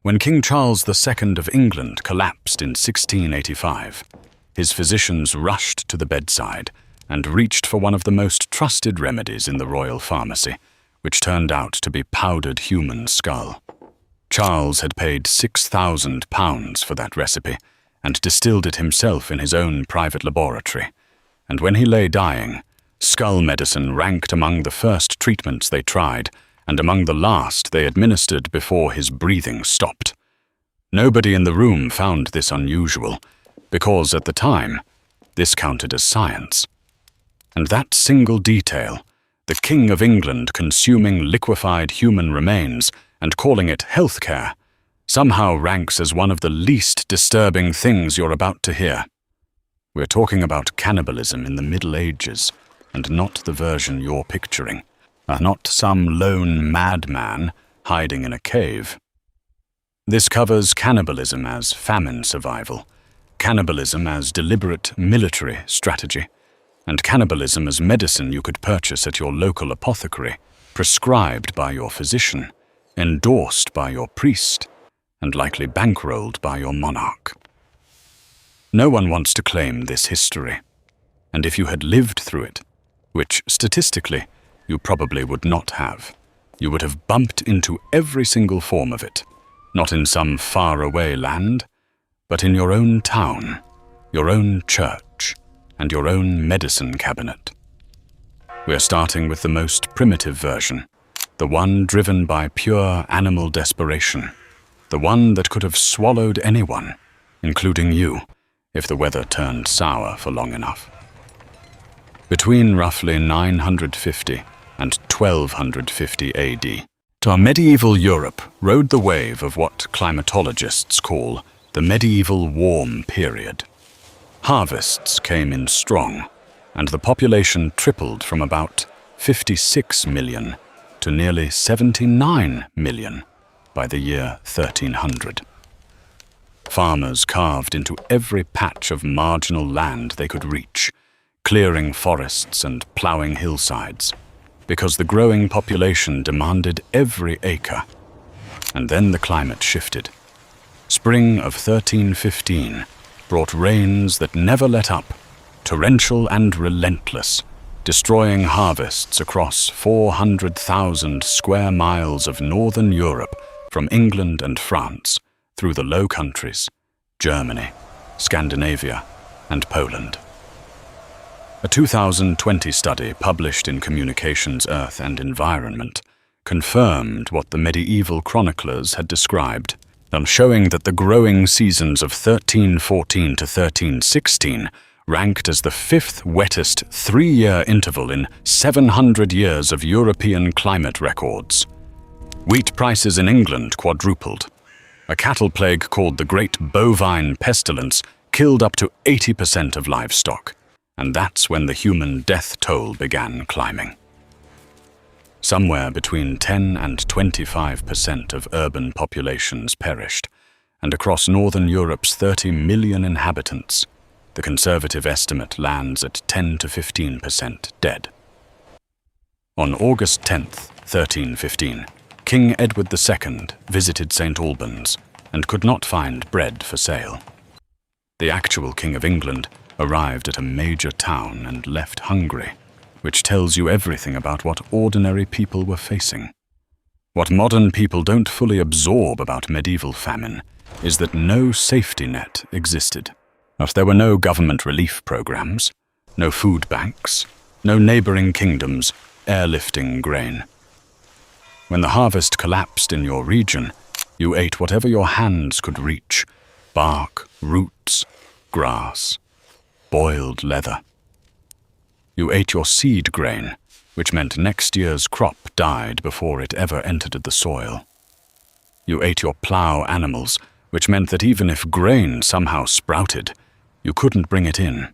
When King Charles II of England collapsed in 1685, his physicians rushed to the bedside and reached for one of the most trusted remedies in the royal pharmacy, which turned out to be powdered human skull. Charles had paid £6,000 for that recipe and distilled it himself in his own private laboratory, and when he lay dying, skull medicine ranked among the first treatments they tried and among the last they administered before his breathing stopped. Nobody in the room found this unusual, because at the time, this counted as science. And that single detail, the King of England consuming liquefied human remains and calling it healthcare, somehow ranks as one of the least disturbing things you're about to hear. We're talking about cannibalism in the Middle Ages, and not the version you're picturing. Not some lone madman hiding in a cave. This covers cannibalism as famine survival, cannibalism as deliberate military strategy, and cannibalism as medicine you could purchase at your local apothecary, prescribed by your physician, endorsed by your priest, and likely bankrolled by your monarch. No one wants to claim this history, and if you had lived through it, which statistically you probably would not have, you would have bumped into every single form of it, not in some faraway land, but in your own town, your own church, and your own medicine cabinet. We're starting with the most primitive version, the one driven by pure animal desperation, the one that could have swallowed anyone, including you, if the weather turned sour for long enough. Between roughly 950 and 1250 AD, to medieval Europe rode the wave of what climatologists call the medieval warm period. Harvests came in strong, and the population tripled from about 56 million to nearly 79 million by the year 1300. Farmers carved into every patch of marginal land they could reach, clearing forests and ploughing hillsides, because the growing population demanded every acre. And then the climate shifted. Spring of 1315 brought rains that never let up, torrential and relentless, destroying harvests across 400,000 square miles of northern Europe from England and France through the Low Countries, Germany, Scandinavia, and Poland. A 2020 study published in Communications, Earth and Environment confirmed what the medieval chroniclers had described, showing that the growing seasons of 1314 to 1316 ranked as the fifth wettest 3-year interval in 700 years of European climate records. Wheat prices in England quadrupled. A cattle plague called the Great Bovine Pestilence killed up to 80% of livestock. And that's when the human death toll began climbing. Somewhere between 10 and 25% of urban populations perished, and across northern Europe's 30 million inhabitants, the conservative estimate lands at 10 to 15% dead. On August 10th, 1315, King Edward II visited St. Albans and could not find bread for sale. The actual King of England arrived at a major town and left hungry, which tells you everything about what ordinary people were facing. What modern people don't fully absorb about medieval famine is that no safety net existed. There were no government relief programs, no food banks, no neighboring kingdoms airlifting grain. When the harvest collapsed in your region, you ate whatever your hands could reach: bark, roots, grass, boiled leather. You ate your seed grain, which meant next year's crop died before it ever entered the soil. You ate your plough animals, which meant that even if grain somehow sprouted, you couldn't bring it in.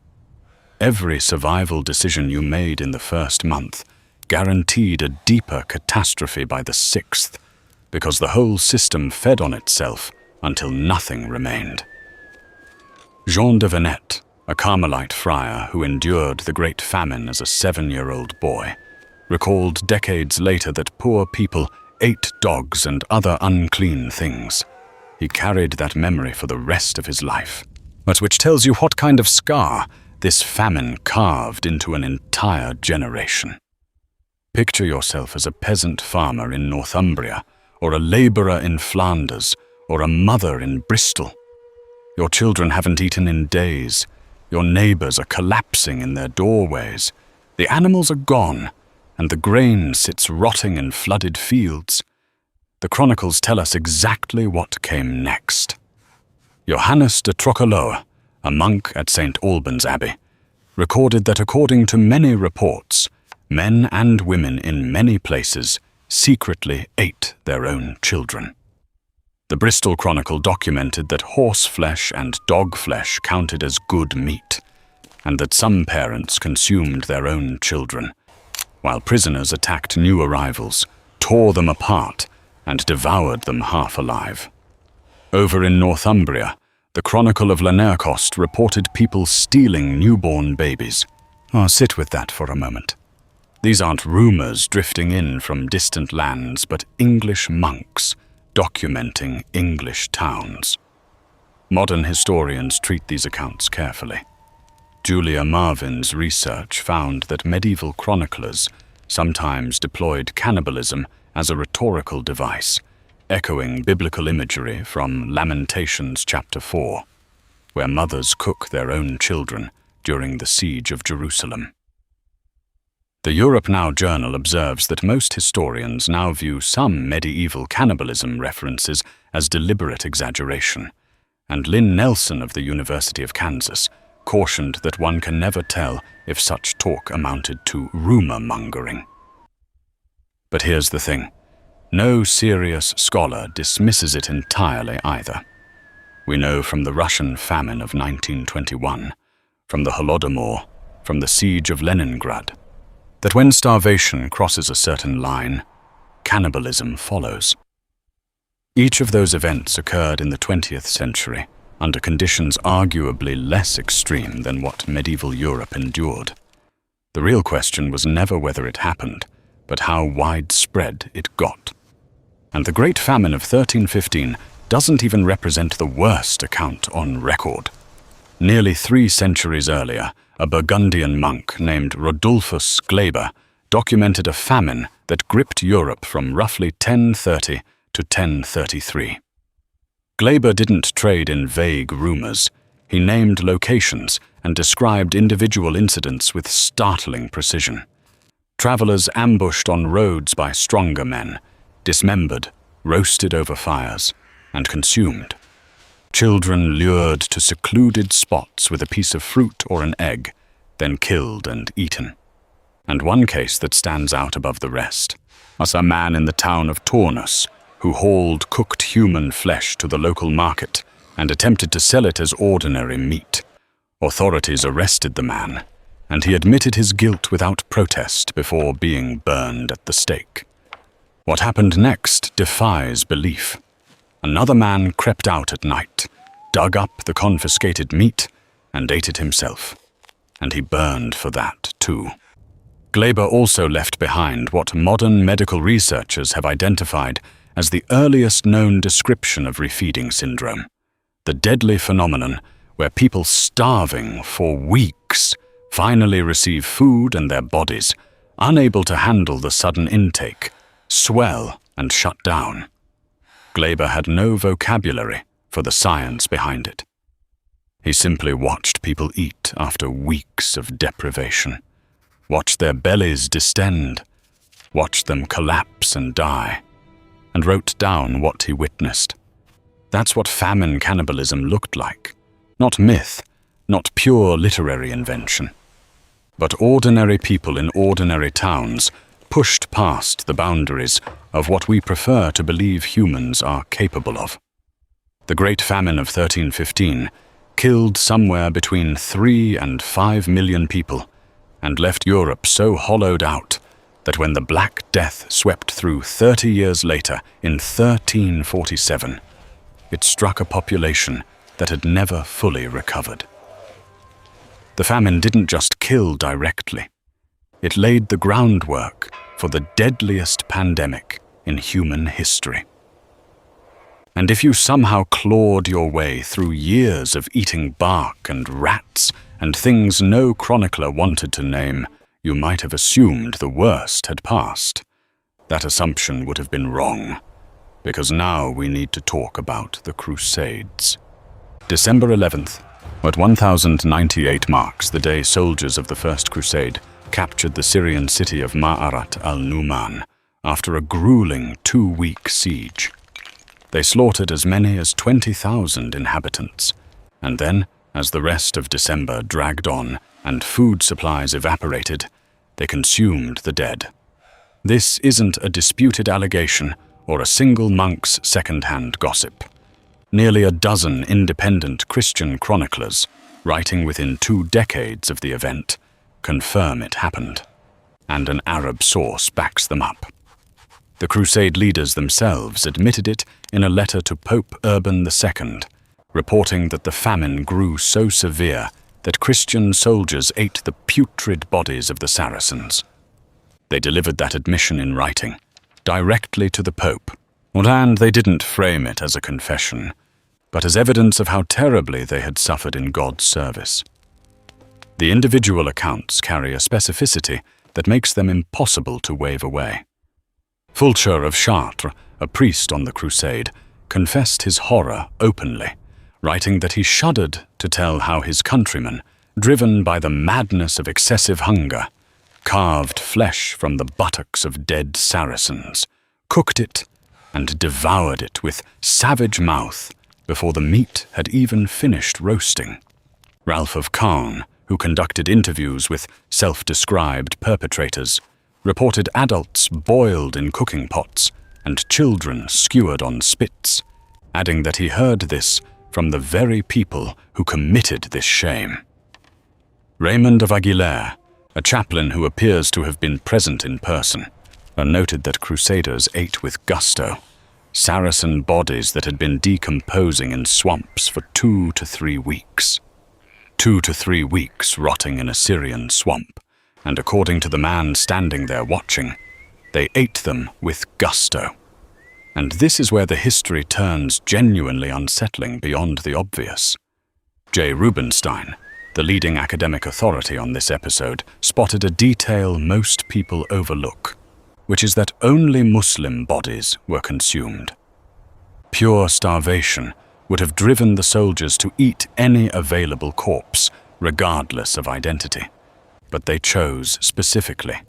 Every survival decision you made in the first month guaranteed a deeper catastrophe by the 6th, because the whole system fed on itself until nothing remained. Jean de Venette, a Carmelite friar who endured the Great Famine as a 7-year-old boy, recalled decades later that poor people ate dogs and other unclean things. He carried that memory for the rest of his life, but which tells you what kind of scar this famine carved into an entire generation. Picture yourself as a peasant farmer in Northumbria, or a labourer in Flanders, or a mother in Bristol. Your children haven't eaten in days. Your neighbours are collapsing in their doorways. The animals are gone, and the grain sits rotting in flooded fields. The chronicles tell us exactly what came next. Johannes de Trochelauer, a monk at St. Albans Abbey, recorded that according to many reports, men and women in many places secretly ate their own children. The Bristol Chronicle documented that horse flesh and dog flesh counted as good meat, and that some parents consumed their own children, while prisoners attacked new arrivals, tore them apart, and devoured them half alive. Over in Northumbria, the Chronicle of Lanercost reported people stealing newborn babies. Sit with that for a moment. These aren't rumors drifting in from distant lands, but English monks documenting English towns. Modern historians treat these accounts carefully. Julia Marvin's research found that medieval chroniclers sometimes deployed cannibalism as a rhetorical device, echoing biblical imagery from Lamentations chapter 4, where mothers cook their own children during the siege of Jerusalem. The Europe Now Journal observes that most historians now view some medieval cannibalism references as deliberate exaggeration, and Lynn Nelson of the University of Kansas cautioned that one can never tell if such talk amounted to rumor-mongering. But here's the thing. No serious scholar dismisses it entirely either. We know from the Russian famine of 1921, from the Holodomor, from the siege of Leningrad, that when starvation crosses a certain line, cannibalism follows. Each of those events occurred in the 20th century, under conditions arguably less extreme than what medieval Europe endured. The real question was never whether it happened, but how widespread it got. And the Great Famine of 1315 doesn't even represent the worst account on record. Nearly 3 centuries earlier, a Burgundian monk named Rodulfus Glaber documented a famine that gripped Europe from roughly 1030 to 1033. Glaber didn't trade in vague rumors. He named locations and described individual incidents with startling precision. Travelers ambushed on roads by stronger men, dismembered, roasted over fires, and consumed. Children lured to secluded spots with a piece of fruit or an egg, then killed and eaten. And one case that stands out above the rest was a man in the town of Taunus who hauled cooked human flesh to the local market and attempted to sell it as ordinary meat. Authorities arrested the man, and he admitted his guilt without protest before being burned at the stake. What happened next defies belief. Another man crept out at night, dug up the confiscated meat, and ate it himself. And he burned for that, too. Glaber also left behind what modern medical researchers have identified as the earliest known description of refeeding syndrome, the deadly phenomenon where people starving for weeks finally receive food and their bodies, unable to handle the sudden intake, swell and shut down. Glaber had no vocabulary for the science behind it. He simply watched people eat after weeks of deprivation, watched their bellies distend, watched them collapse and die, and wrote down what he witnessed. That's what famine cannibalism looked like. Not myth, not pure literary invention. But ordinary people in ordinary towns pushed past the boundaries of what we prefer to believe humans are capable of. The Great Famine of 1315 killed somewhere between 3 and 5 million people and left Europe so hollowed out that when the Black Death swept through 30 years later in 1347, it struck a population that had never fully recovered. The famine didn't just kill directly. It laid the groundwork for the deadliest pandemic in human history. And if you somehow clawed your way through years of eating bark and rats and things no chronicler wanted to name, you might have assumed the worst had passed. That assumption would have been wrong, because now we need to talk about the Crusades. December 11th, at 1098 marks the day soldiers of the First Crusade captured the Syrian city of Ma'arat al-Numan after a grueling 2-week siege. They slaughtered as many as 20,000 inhabitants, and then, as the rest of December dragged on and food supplies evaporated, they consumed the dead. This isn't a disputed allegation or a single monk's second-hand gossip. Nearly a dozen independent Christian chroniclers, writing within 2 decades of the event, confirm it happened, and an Arab source backs them up. The Crusade leaders themselves admitted it in a letter to Pope Urban II, reporting that the famine grew so severe that Christian soldiers ate the putrid bodies of the Saracens. They delivered that admission in writing, directly to the Pope, and they didn't frame it as a confession, but as evidence of how terribly they had suffered in God's service. The individual accounts carry a specificity that makes them impossible to wave away. Fulcher of Chartres, a priest on the Crusade, confessed his horror openly, writing that he shuddered to tell how his countrymen, driven by the madness of excessive hunger, carved flesh from the buttocks of dead Saracens, cooked it, and devoured it with savage mouth before the meat had even finished roasting. Ralph of Caen, who conducted interviews with self-described perpetrators, reported adults boiled in cooking pots and children skewered on spits, adding that he heard this from the very people who committed this shame. Raymond of Aguilera, a chaplain who appears to have been present in person, noted that Crusaders ate with gusto Saracen bodies that had been decomposing in swamps for 2 to 3 weeks. 2 to 3 weeks rotting in a Syrian swamp, and according to the man standing there watching, they ate them with gusto. And this is where the history turns genuinely unsettling beyond the obvious. J. Rubinstein, the leading academic authority on this episode, spotted a detail most people overlook, which is that only Muslim bodies were consumed. Pure starvation would have driven the soldiers to eat any available corpse, regardless of identity. But they chose specifically,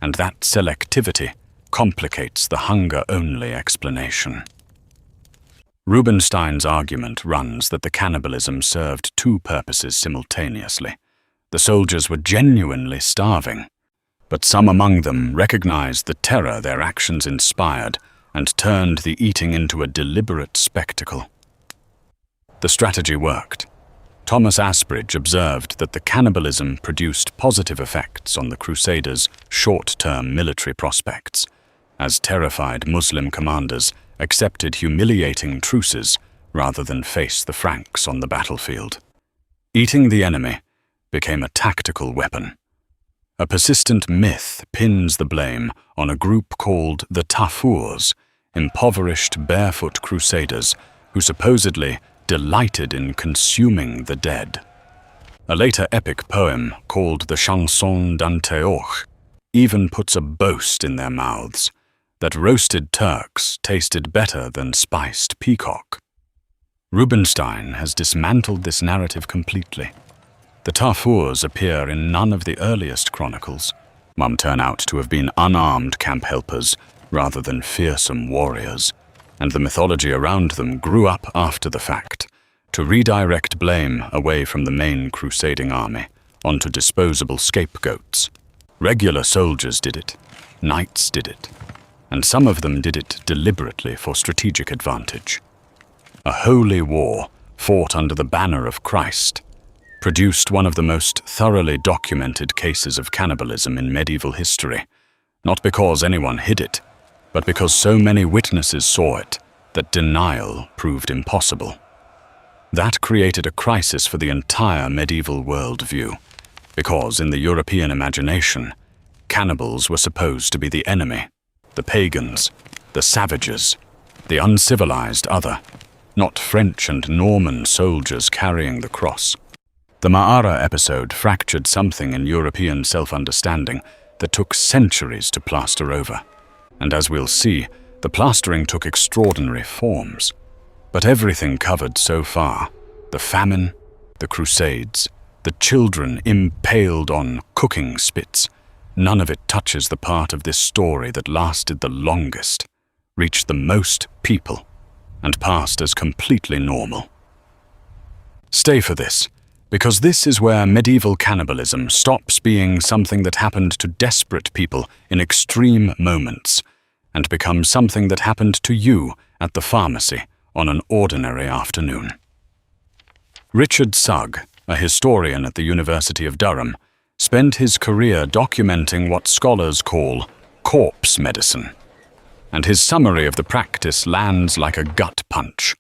and that selectivity complicates the hunger-only explanation. Rubinstein's argument runs that the cannibalism served 2 purposes simultaneously. The soldiers were genuinely starving, but some among them recognized the terror their actions inspired and turned the eating into a deliberate spectacle. The strategy worked. Thomas Asbridge observed that the cannibalism produced positive effects on the Crusaders' short-term military prospects, as terrified Muslim commanders accepted humiliating truces rather than face the Franks on the battlefield. Eating the enemy became a tactical weapon. A persistent myth pins the blame on a group called the Tafurs, impoverished barefoot crusaders who supposedly delighted in consuming the dead. A later epic poem called the Chanson d'Antioche even puts a boast in their mouths that roasted Turks tasted better than spiced peacock. Rubinstein has dismantled this narrative completely. The Tafurs appear in none of the earliest chronicles. Some turn out to have been unarmed camp helpers rather than fearsome warriors, and the mythology around them grew up after the fact to redirect blame away from the main crusading army onto disposable scapegoats. Regular soldiers did it, knights did it, and some of them did it deliberately for strategic advantage. A holy war fought under the banner of Christ produced one of the most thoroughly documented cases of cannibalism in medieval history, not because anyone hid it, but because so many witnesses saw it that denial proved impossible. That created a crisis for the entire medieval worldview, because in the European imagination, cannibals were supposed to be the enemy, the pagans, the savages, the uncivilized other, not French and Norman soldiers carrying the cross. The Ma'ara episode fractured something in European self-understanding that took centuries to plaster over. And as we'll see, the plastering took extraordinary forms. But everything covered so far, the famine, the Crusades, the children impaled on cooking spits, none of it touches the part of this story that lasted the longest, reached the most people, and passed as completely normal. Stay for this, because this is where medieval cannibalism stops being something that happened to desperate people in extreme moments and becomes something that happened to you at the pharmacy on an ordinary afternoon. Richard Sugg, a historian at the University of Durham, spent his career documenting what scholars call corpse medicine, and his summary of the practice lands like a gut punch.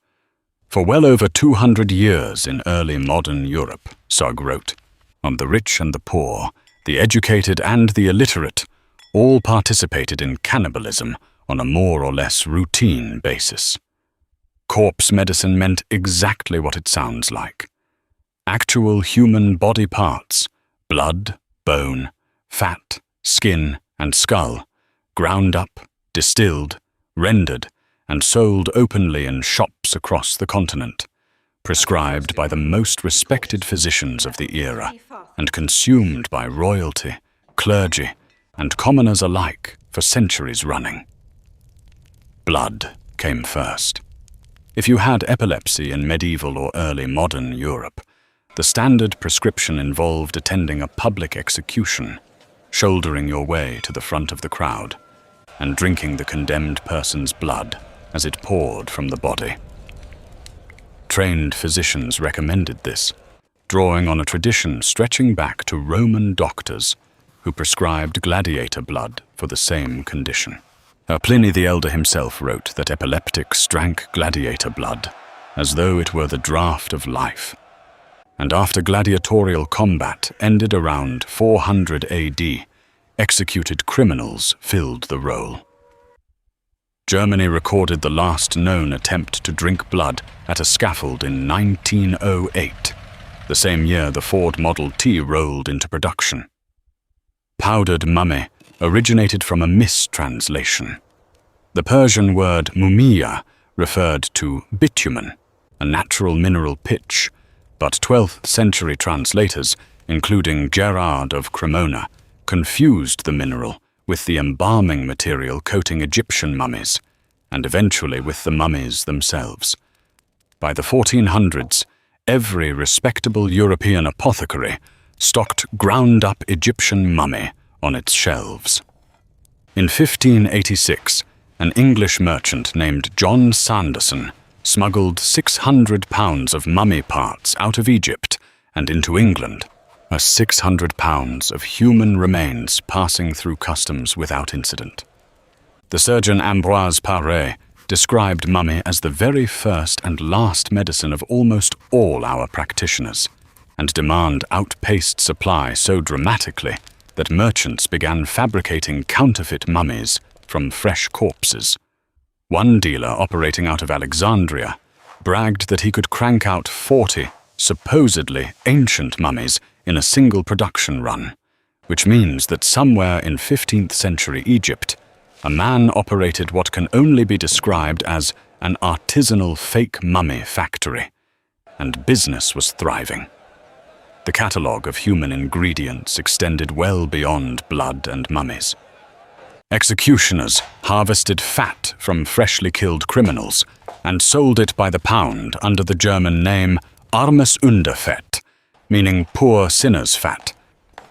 For well over 200 years in early modern Europe, Sugg wrote, on the rich and the poor, the educated and the illiterate, all participated in cannibalism on a more or less routine basis. Corpse medicine meant exactly what it sounds like. Actual human body parts, blood, bone, fat, skin, and skull, ground up, distilled, rendered, and sold openly in shops across the continent, prescribed by the most respected physicians of the era, and consumed by royalty, clergy, and commoners alike for centuries running. Blood came first. If you had epilepsy in medieval or early modern Europe, the standard prescription involved attending a public execution, shouldering your way to the front of the crowd, and drinking the condemned person's blood as it poured from the body. Trained physicians recommended this, drawing on a tradition stretching back to Roman doctors who prescribed gladiator blood for the same condition. Pliny the Elder himself wrote that epileptics drank gladiator blood as though it were the draught of life, and after gladiatorial combat ended around 400 AD, executed criminals filled the role. Germany recorded the last known attempt to drink blood at a scaffold in 1908, the same year the Ford Model T rolled into production. Powdered mummy originated from a mistranslation. The Persian word mumia referred to bitumen, a natural mineral pitch, but 12th century translators, including Gerard of Cremona, confused the mineral with the embalming material coating Egyptian mummies, and eventually with the mummies themselves. By the 1400s, every respectable European apothecary stocked ground-up Egyptian mummy on its shelves. In 1586, an English merchant named John Sanderson smuggled 600 pounds of mummy parts out of Egypt and into England, 600 pounds of human remains passing through customs without incident. The surgeon Ambroise Paré described mummy as the very first and last medicine of almost all our practitioners, and demand outpaced supply so dramatically that merchants began fabricating counterfeit mummies from fresh corpses. One dealer operating out of Alexandria bragged that he could crank out 40 supposedly ancient mummies in a single production run, which means that somewhere in 15th century Egypt, a man operated what can only be described as an artisanal fake mummy factory, and business was thriving. The catalogue of human ingredients extended well beyond blood and mummies. Executioners harvested fat from freshly killed criminals and sold it by the pound under the German name Armesunderfett, meaning poor sinner's fat,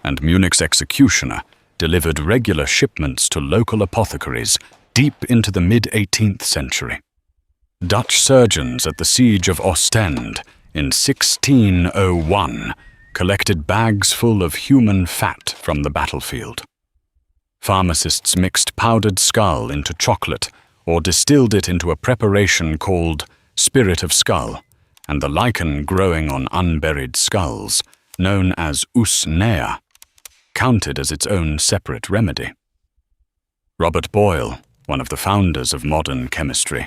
and Munich's executioner delivered regular shipments to local apothecaries deep into the mid-18th century. Dutch surgeons at the siege of Ostend in 1601 collected bags full of human fat from the battlefield. Pharmacists mixed powdered skull into chocolate or distilled it into a preparation called spirit of skull, and the lichen growing on unburied skulls, known as usnea, counted as its own separate remedy. Robert Boyle, one of the founders of modern chemistry,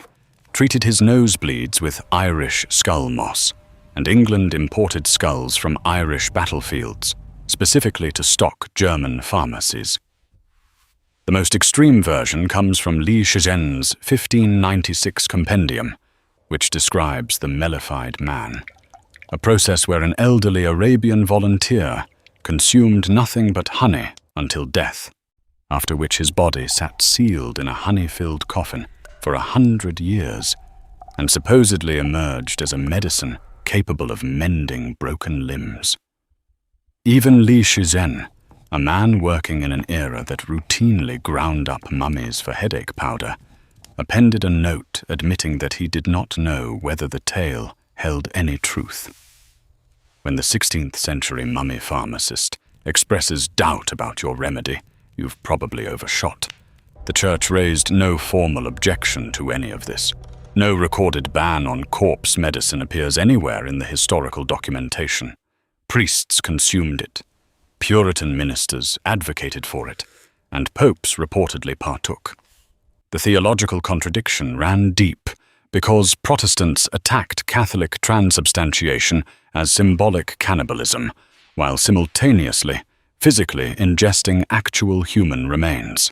treated his nosebleeds with Irish skull moss, and England imported skulls from Irish battlefields, specifically to stock German pharmacies. The most extreme version comes from Li Shizen's 1596 compendium, which describes the mellified man, a process where an elderly Arabian volunteer consumed nothing but honey until death, after which his body sat sealed in a honey-filled coffin for 100 years, and supposedly emerged as a medicine capable of mending broken limbs. Even Li Shizen, a man working in an era that routinely ground up mummies for headache powder, appended a note admitting that he did not know whether the tale held any truth. When the 16th century mummy pharmacist expresses doubt about your remedy, you've probably overshot. The church raised no formal objection to any of this. No recorded ban on corpse medicine appears anywhere in the historical documentation. Priests consumed it. Puritan ministers advocated for it, and popes reportedly partook. The theological contradiction ran deep because Protestants attacked Catholic transubstantiation as symbolic cannibalism, while simultaneously, physically ingesting actual human remains.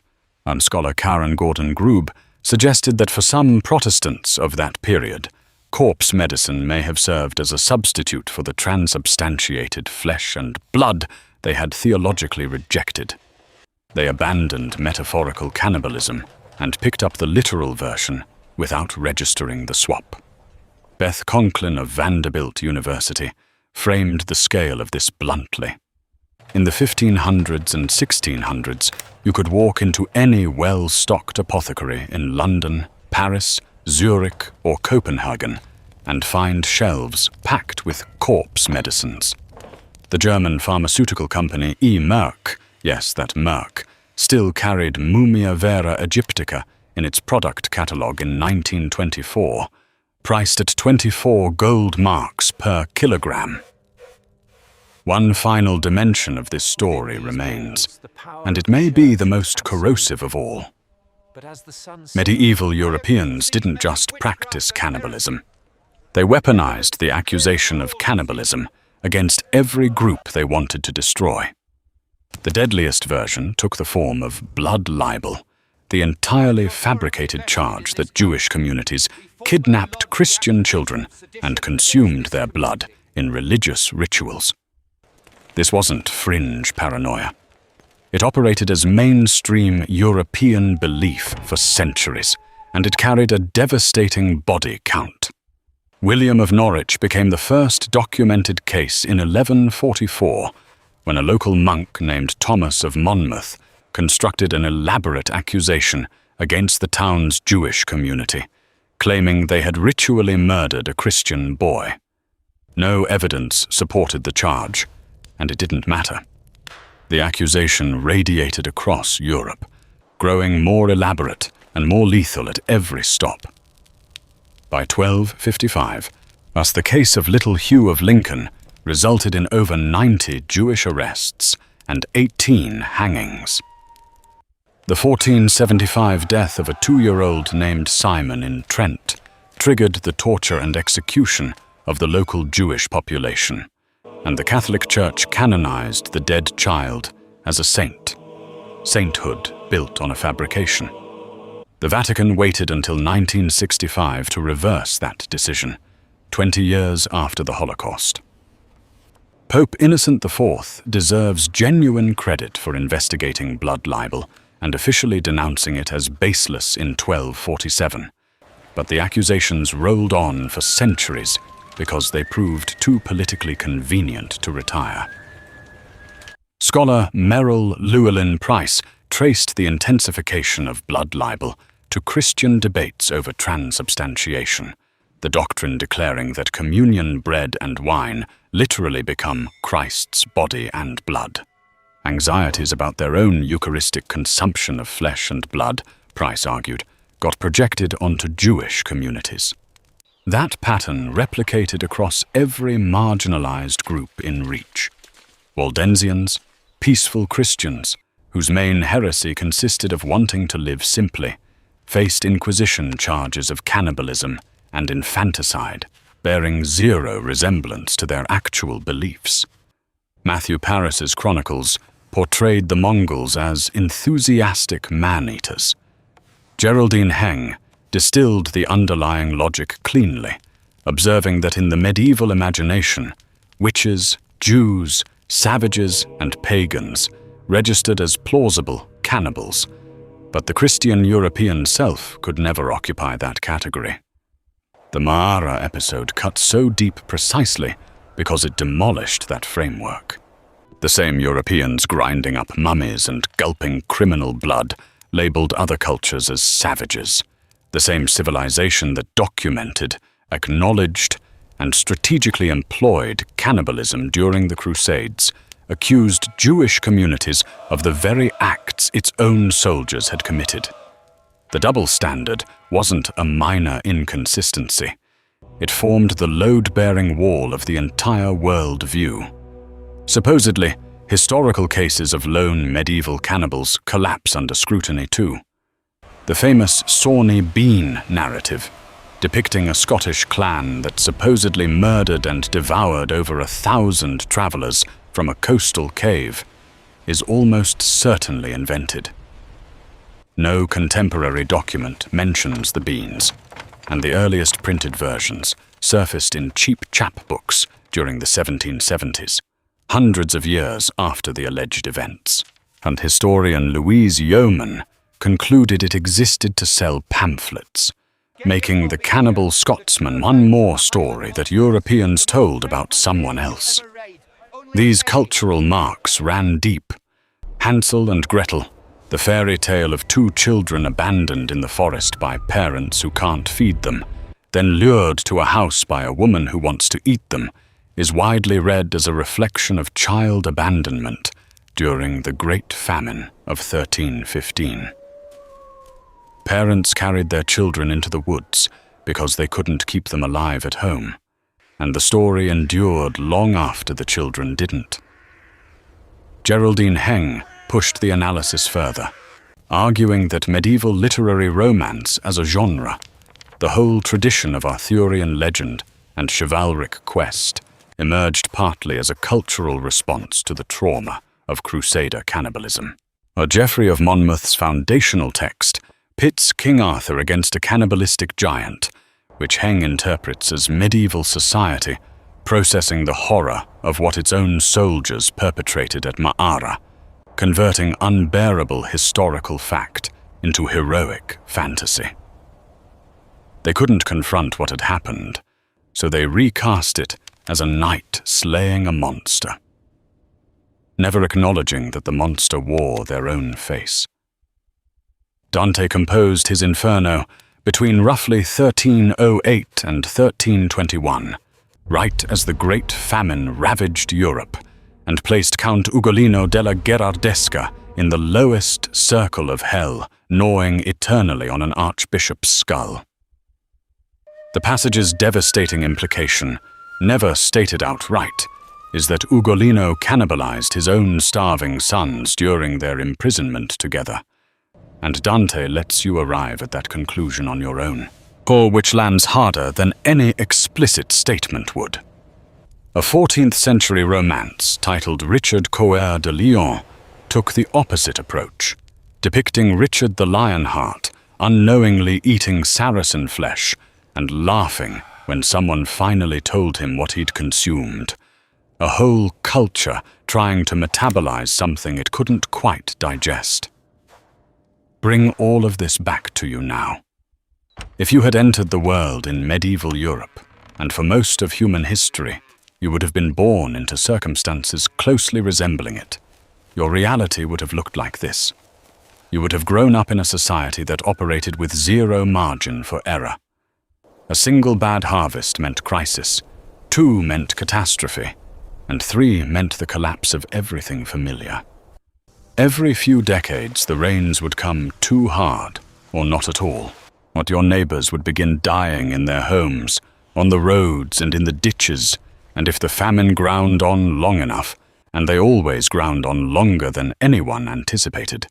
Scholar Karen Gordon-Grube suggested that for some Protestants of that period, corpse medicine may have served as a substitute for the transubstantiated flesh and blood they had theologically rejected. They abandoned metaphorical cannibalism and picked up the literal version without registering the swap. Beth Conklin of Vanderbilt University framed the scale of this bluntly. In the 1500s and 1600s, you could walk into any well-stocked apothecary in London, Paris, Zurich, or Copenhagen and find shelves packed with corpse medicines. The German pharmaceutical company E. Merck, yes, that Merck, still carried Mumia vera aegyptica in its product catalogue in 1924, priced at 24 gold marks per kilogram. One final dimension of this story remains, and it may be the most corrosive of all. Medieval Europeans didn't just practice cannibalism. They weaponized the accusation of cannibalism against every group they wanted to destroy. The deadliest version took the form of blood libel, the entirely fabricated charge that Jewish communities kidnapped Christian children and consumed their blood in religious rituals. This wasn't fringe paranoia. It operated as mainstream European belief for centuries, and it carried a devastating body count. William of Norwich became the first documented case in 1144, when a local monk named Thomas of Monmouth constructed an elaborate accusation against the town's Jewish community, claiming they had ritually murdered a Christian boy. No evidence supported the charge, and it didn't matter. The accusation radiated across Europe, growing more elaborate and more lethal at every stop. By 1255, thus the case of Little Hugh of Lincoln resulted in over 90 Jewish arrests and 18 hangings. The 1475 death of a 2-year-old named Simon in Trent triggered the torture and execution of the local Jewish population, and the Catholic Church canonized the dead child as a saint. Sainthood built on a fabrication. The Vatican waited until 1965 to reverse that decision, 20 years after the Holocaust. Pope Innocent IV deserves genuine credit for investigating blood libel and officially denouncing it as baseless in 1247. But the accusations rolled on for centuries because they proved too politically convenient to retire. Scholar Merrill Llewellyn Price traced the intensification of blood libel to Christian debates over transubstantiation, the doctrine declaring that communion bread and wine literally become Christ's body and blood. Anxieties about their own Eucharistic consumption of flesh and blood, Price argued, got projected onto Jewish communities. That pattern replicated across every marginalized group in reach. Waldensians, peaceful Christians, whose main heresy consisted of wanting to live simply, faced Inquisition charges of cannibalism and infanticide, bearing zero resemblance to their actual beliefs. Matthew Paris's chronicles portrayed the Mongols as enthusiastic man-eaters. Geraldine Heng distilled the underlying logic cleanly, observing that in the medieval imagination, witches, Jews, savages, and pagans registered as plausible cannibals, but the Christian European self could never occupy that category. The Ma'ara episode cut so deep precisely because it demolished that framework. The same Europeans grinding up mummies and gulping criminal blood labeled other cultures as savages. The same civilization that documented, acknowledged, and strategically employed cannibalism during the Crusades accused Jewish communities of the very acts its own soldiers had committed. The double standard wasn't a minor inconsistency. It formed the load-bearing wall of the entire world view. Supposedly, historical cases of lone medieval cannibals collapse under scrutiny too. The famous Sawney Bean narrative, depicting a Scottish clan that supposedly murdered and devoured over 1,000 travelers from a coastal cave, is almost certainly invented. No contemporary document mentions the beans, and the earliest printed versions surfaced in cheap chapbooks during the 1770s, hundreds of years after the alleged events. And historian Louise Yeoman concluded it existed to sell pamphlets, making the cannibal Scotsman one more story that Europeans told about someone else. These cultural marks ran deep. Hansel and Gretel, the fairy tale of two children abandoned in the forest by parents who can't feed them, then lured to a house by a woman who wants to eat them, is widely read as a reflection of child abandonment during the Great Famine of 1315. Parents carried their children into the woods because they couldn't keep them alive at home, and the story endured long after the children didn't. Geraldine Heng pushed the analysis further, arguing that medieval literary romance as a genre, the whole tradition of Arthurian legend and chivalric quest, emerged partly as a cultural response to the trauma of Crusader cannibalism. Geoffrey of Monmouth's foundational text pits King Arthur against a cannibalistic giant, which Heng interprets as medieval society processing the horror of what its own soldiers perpetrated at Ma'ara, converting unbearable historical fact into heroic fantasy. They couldn't confront what had happened, so they recast it as a knight slaying a monster, never acknowledging that the monster wore their own face. Dante composed his Inferno between roughly 1308 and 1321, right as the Great Famine ravaged Europe, and placed Count Ugolino della Gherardesca in the lowest circle of hell, gnawing eternally on an archbishop's skull. The passage's devastating implication, never stated outright, is that Ugolino cannibalized his own starving sons during their imprisonment together, and Dante lets you arrive at that conclusion on your own, or which lands harder than any explicit statement would. A 14th century romance titled Richard Coeur de Lion took the opposite approach, depicting Richard the Lionheart unknowingly eating Saracen flesh and laughing when someone finally told him what he'd consumed. A whole culture trying to metabolize something it couldn't quite digest. Bring all of this back to you now. If you had entered the world in medieval Europe, and for most of human history, you would have been born into circumstances closely resembling it. Your reality would have looked like this. You would have grown up in a society that operated with zero margin for error. A single bad harvest meant crisis, 2 meant catastrophe, and 3 meant the collapse of everything familiar. Every few decades, the rains would come too hard, or not at all. Or your neighbors would begin dying in their homes, on the roads and in the ditches, and if the famine ground on long enough, and they always ground on longer than anyone anticipated,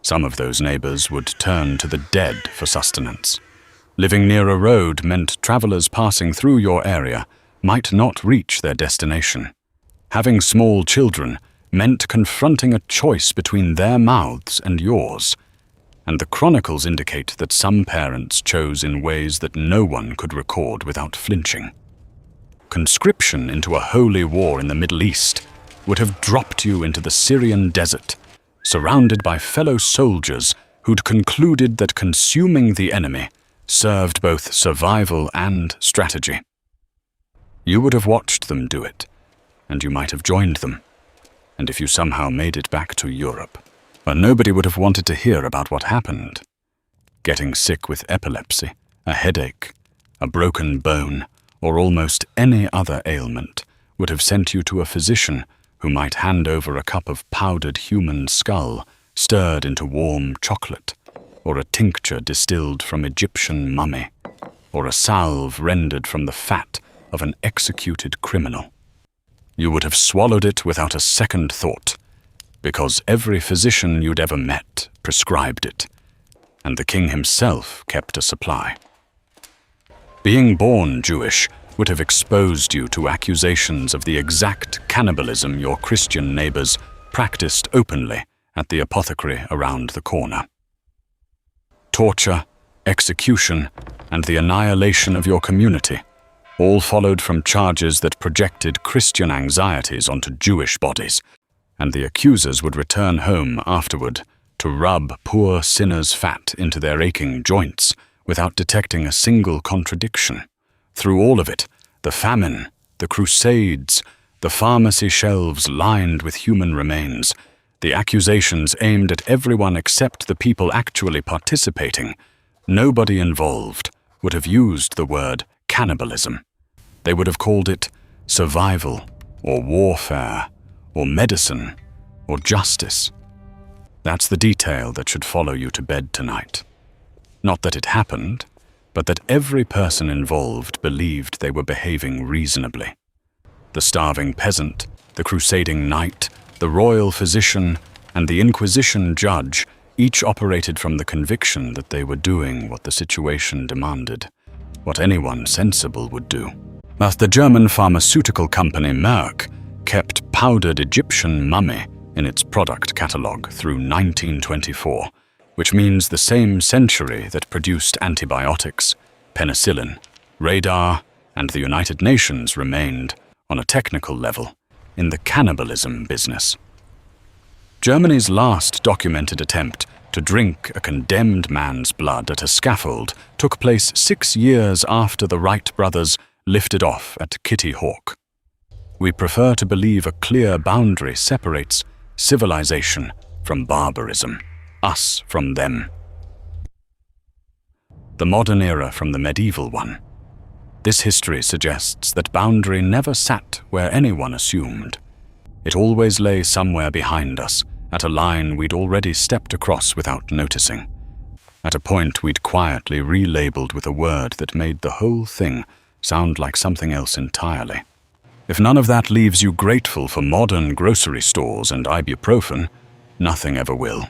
Some of those neighbors would turn to the dead for sustenance. Living near a road meant travelers passing through your area might not reach their destination. Having small children meant confronting a choice between their mouths and yours, and the chronicles indicate that some parents chose in ways that no one could record without flinching. Conscription into a holy war in the Middle East would have dropped you into the Syrian desert, surrounded by fellow soldiers who'd concluded that consuming the enemy served both survival and strategy. You would have watched them do it, and you might have joined them. And if you somehow made it back to Europe, but nobody would have wanted to hear about what happened. Getting sick with epilepsy, a headache, a broken bone, or almost any other ailment would have sent you to a physician who might hand over a cup of powdered human skull stirred into warm chocolate, or a tincture distilled from Egyptian mummy, or a salve rendered from the fat of an executed criminal. You would have swallowed it without a second thought, because every physician you'd ever met prescribed it, and the king himself kept a supply. Being born Jewish would have exposed you to accusations of the exact cannibalism your Christian neighbors practiced openly at the apothecary around the corner. Torture, execution, and the annihilation of your community all followed from charges that projected Christian anxieties onto Jewish bodies, and the accusers would return home afterward to rub poor sinners' fat into their aching joints without detecting a single contradiction. Through all of it, the famine, the crusades, the pharmacy shelves lined with human remains, the accusations aimed at everyone except the people actually participating, nobody involved would have used the word cannibalism. They would have called it survival, or warfare, or medicine, or justice. That's the detail that should follow you to bed tonight. Not that it happened, but that every person involved believed they were behaving reasonably. The starving peasant, the crusading knight, the royal physician, and the Inquisition judge each operated from the conviction that they were doing what the situation demanded, what anyone sensible would do. Thus, the German pharmaceutical company Merck kept powdered Egyptian mummy in its product catalogue through 1924, which means the same century that produced antibiotics, penicillin, radar, and the United Nations remained, on a technical level, in the cannibalism business. Germany's last documented attempt to drink a condemned man's blood at a scaffold took place 6 years after the Wright brothers lifted off at Kitty Hawk. We prefer to believe a clear boundary separates civilization from barbarism, us from them. The modern era from the medieval one. This history suggests that boundary never sat where anyone assumed. It always lay somewhere behind us, at a line we'd already stepped across without noticing, at a point we'd quietly relabeled with a word that made the whole thing sound like something else entirely. If none of that leaves you grateful for modern grocery stores and ibuprofen, nothing ever will.